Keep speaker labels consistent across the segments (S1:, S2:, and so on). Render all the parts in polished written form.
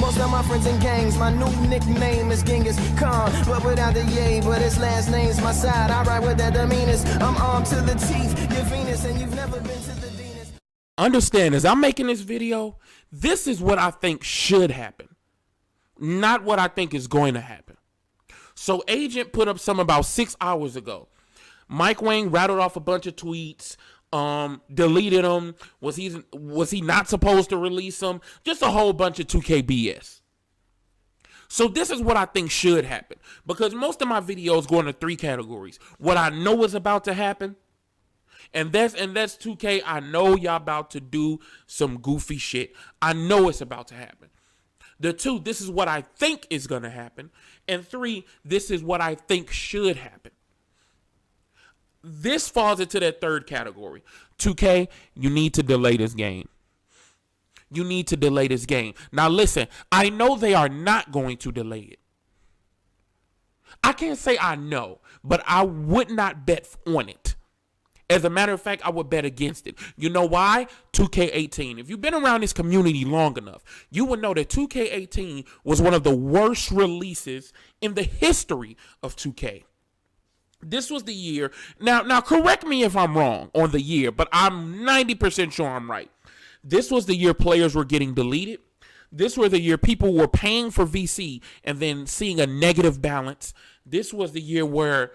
S1: Most of my friends in gangs, my new nickname is Genghis Khan, but without the yay, but his last name's my side. I ride with that demeanors. I'm armed to the teeth. You're Venus and you've never been to the Venus.
S2: Understand, as I'm making this video, this is what I think should happen, not what I think is going to happen. So Agent put up something about 6 hours ago. Mike Wang rattled off a bunch of tweets, deleted them. Was he not supposed to release them? Just a whole bunch of 2K BS. So this is what I think should happen, because most of my videos go into 3 categories. What I know is about to happen, and that's 2K. I know y'all about to do some goofy shit. I know it's about to happen. The 2, this is what I think is going to happen. And 3, this is what I think should happen. This falls into that 3rd category. 2K, you need to delay this game. You need to delay this game. Now listen, I know they are not going to delay it. I can't say I know, but I would not bet on it. As a matter of fact, I would bet against it. You know why? 2K18. If you've been around this community long enough, you would know that 2K18 was one of the worst releases in the history of 2K. This was the year. Now correct me if I'm wrong on the year, but I'm 90% sure I'm right. This was the year players were getting deleted. This was the year people were paying for VC and then seeing a negative balance. This was the year where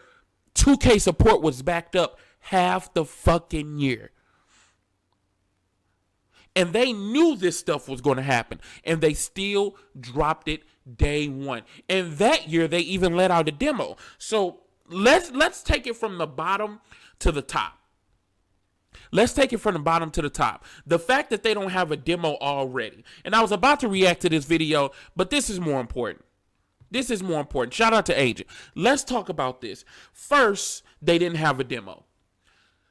S2: 2K support was backed up half the fucking year. And they knew this stuff was going to happen, and they still dropped it day one. And that year they even let out a demo. So let's take it from the bottom to the top. Let's take it from the bottom to the top. The fact that they don't have a demo already. And I was about to react to this video, but this is more important. This is more important. Shout out to Agent. Let's talk about this. First, they didn't have a demo.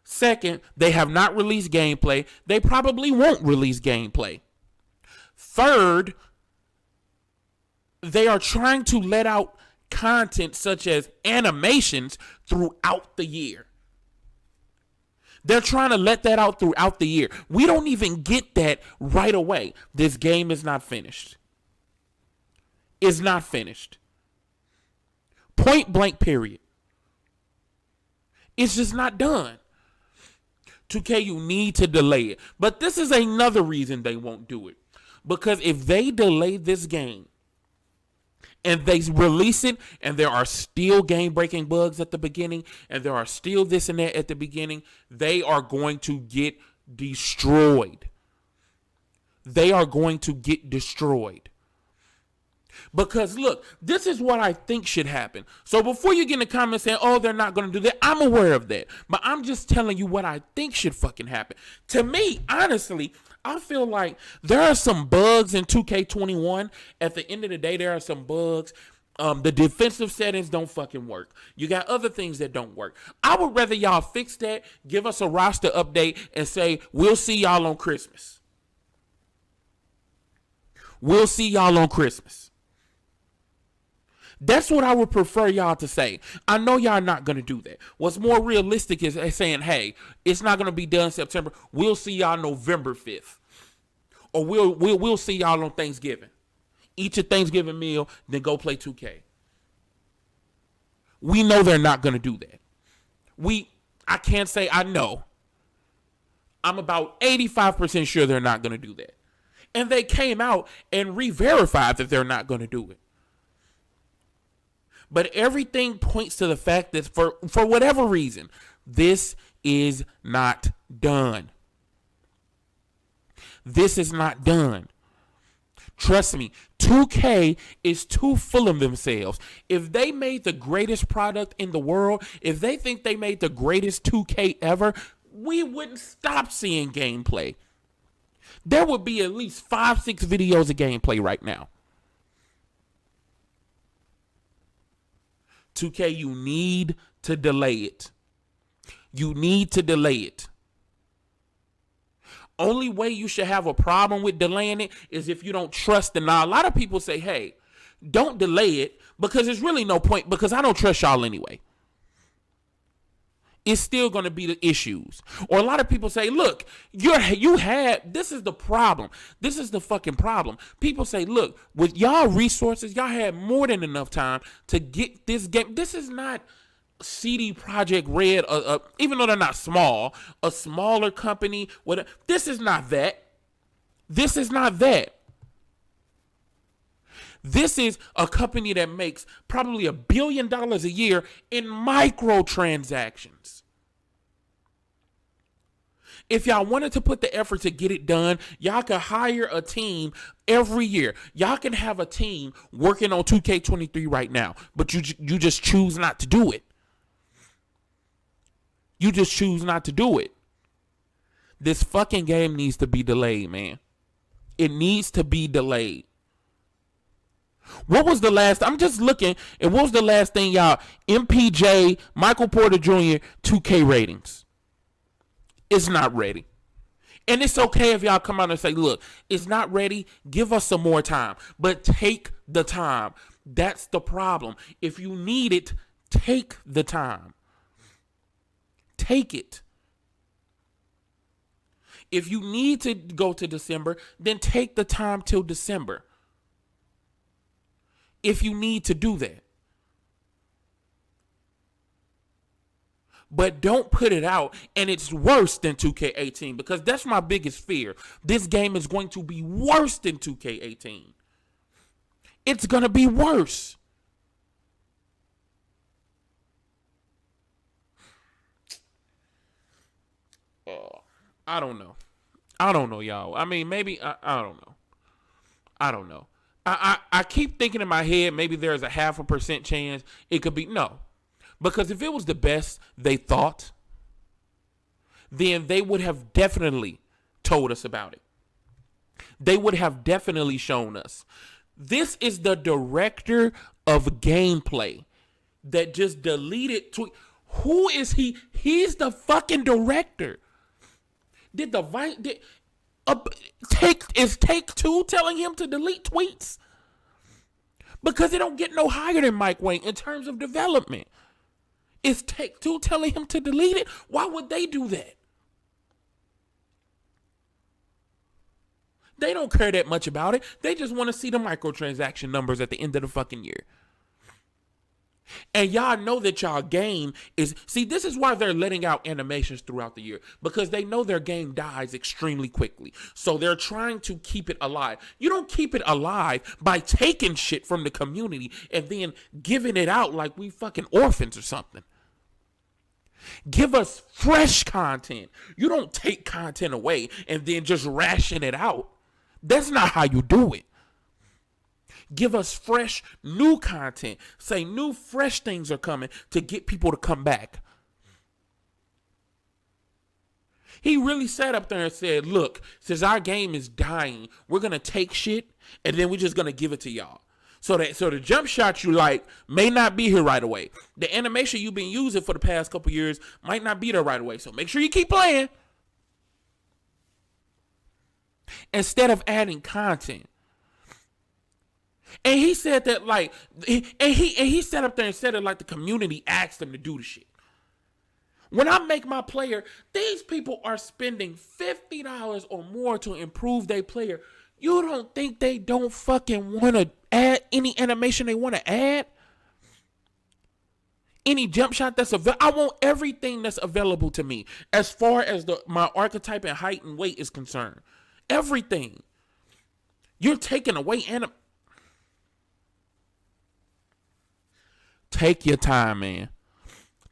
S2: Second, they have not released gameplay. They probably won't release gameplay. Third, they are trying to let out content such as animations throughout the year. They're trying to let that out throughout the year. We don't even get that right away. This game is not finished. It's not finished. Point blank, period. It's just not done. 2K, you need to delay it. But this is another reason they won't do it. Because if they delay this game and they release it and there are still game-breaking bugs at the beginning and there are still this and that at the beginning, they are going to get destroyed. They are going to get destroyed. Because look, this is what I think should happen. So before you get in the comments saying, oh, they're not going to do that, I'm aware of that. But I'm just telling you what I think should fucking happen. To me, honestly, I feel like there are some bugs in 2K21. At the end of the day, there are some bugs. The defensive settings don't fucking work. You got other things that don't work. I would rather y'all fix that, give us a roster update, and say, we'll see y'all on Christmas. We'll see y'all on Christmas. That's what I would prefer y'all to say. I know y'all not going to do that. What's more realistic is saying, hey, it's not going to be done September. We'll see y'all November 5th. Or we'll see y'all on Thanksgiving. Eat your Thanksgiving meal, then go play 2K. We know they're not going to do that. I can't say I know. I'm about 85% sure they're not going to do that. And they came out and re-verified that they're not going to do it. But everything points to the fact that for whatever reason, this is not done. This is not done. Trust me, 2K is too full of themselves. If they made the greatest product in the world, if they think they made the greatest 2K ever, we wouldn't stop seeing gameplay. There would be at least 5-6 videos of gameplay right now. 2K, you need to delay it. You need to delay it. Only way you should have a problem with delaying it is if you don't trust it. Now, a lot of people say, hey, don't delay it because there's really no point because I don't trust y'all anyway. it's still going to be the issues. Or a lot of people say, look, this is the problem. This is the fucking problem. People say, look, with y'all resources, y'all had more than enough time to get this game. This is not CD Projekt Red, even though they're not small, a smaller company. This is not that. This is not that. This is a company that makes probably $1 billion a year in microtransactions. If y'all wanted to put the effort to get it done, y'all could hire a team every year. Y'all can have a team working on 2K23 right now, but you just choose not to do it. You just choose not to do it. This fucking game needs to be delayed, man. It needs to be delayed. What was the last? I'm just looking. And what was the last thing, y'all? MPJ, Michael Porter Jr., 2K ratings. It's not ready. And it's okay if y'all come out and say, look, it's not ready. Give us some more time. But take the time. That's the problem. If you need it, take the time. Take it. If you need to go to December, then take the time till December. If you need to do that. But don't put it out and it's worse than 2K18, because that's my biggest fear. This game is going to be worse than 2K18. It's going to be worse. I don't know. I don't know, y'all. I mean, maybe, I don't know. I don't know. I keep thinking in my head, maybe there's a 0.5% chance it could be. No. Because if it was the best they thought, then they would have definitely told us about it. They would have definitely shown us. This is the director of gameplay that just deleted tweet. Who is he? He's the fucking director. Did Take-Two telling him to delete tweets? Because they don't get no higher than Mike Wang in terms of development. Is Take-Two telling him to delete it? Why would they do that? They don't care that much about it. They just want to see the microtransaction numbers at the end of the fucking year. And y'all know that y'all game is... See, this is why they're letting out animations throughout the year. Because they know their game dies extremely quickly. So they're trying to keep it alive. You don't keep it alive by taking shit from the community and then giving it out like we fucking orphans or something. Give us fresh content. You don't take content away and then just ration it out. That's not how you do it. Give us fresh, new content. Say new, fresh things are coming to get people to come back. He really sat up there and said, look, since our game is dying, we're going to take shit and then we're just going to give it to y'all. So the jump shot you like may not be here right away. The animation you've been using for the past couple years might not be there right away. So make sure you keep playing. Instead of adding content. And he said that like, he sat up there and said it like the community asked him to do the shit. When I make my player, these people are spending $50 or more to improve their player. You don't think they don't fucking want to add any animation they want to add? Any jump shot that's available. I want everything that's available to me as far as my archetype and height and weight is concerned. Everything. You're taking away Take your time, man.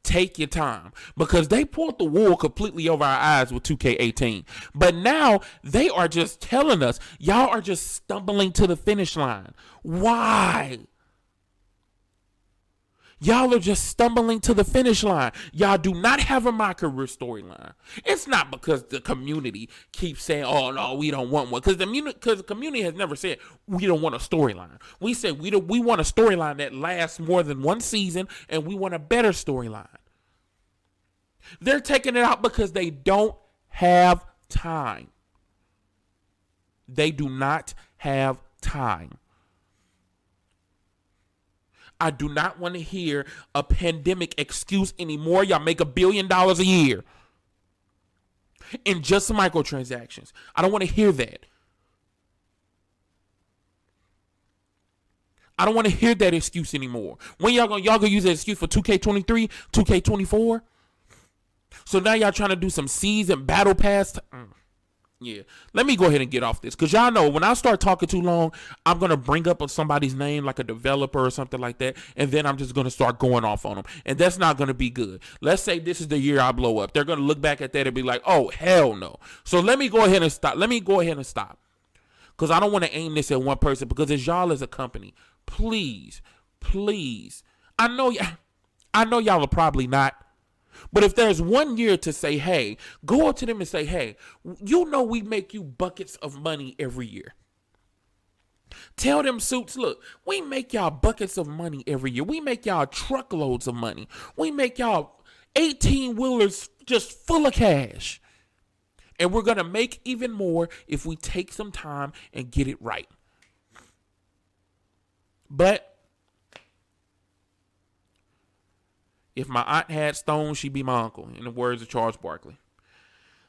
S2: Take your time. Because they pulled the wool completely over our eyes with 2K18. But now they are just telling us, y'all are just stumbling to the finish line. Why? Y'all are just stumbling to the finish line. Y'all do not have a My Career storyline. It's not because the community keeps saying, oh, no, we don't want one. Because the community has never said, we don't want a storyline. We said we want a storyline that lasts more than one season, and we want a better storyline. They're taking it out because they don't have time. They do not have time. I do not want to hear a pandemic excuse anymore. Y'all make $1 billion a year in just microtransactions. I don't want to hear that. I don't want to hear that excuse anymore. When y'all gonna use that excuse for 2K23, 2K24? So now y'all trying to do some season battle pass. Yeah. Let me go ahead and get off this. Because y'all know when I start talking too long, I'm going to bring up somebody's name like a developer or something like that. And then I'm just going to start going off on them. And that's not going to be good. Let's say this is the year I blow up. They're going to look back at that and be like, oh, hell no. So let me go ahead and stop. Because I don't want to aim this at one person. Because as y'all as a company, please, I know y'all are probably not. But if there's 1 year to say, hey, go up to them and say, hey, we make you buckets of money every year. Tell them suits, look, we make y'all buckets of money every year. We make y'all truckloads of money. We make y'all 18-wheelers just full of cash. And we're going to make even more if we take some time and get it right. But if my aunt had stones, she'd be my uncle, in the words of Charles Barkley.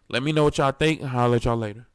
S2: Let me know what y'all think, and I'll let y'all later.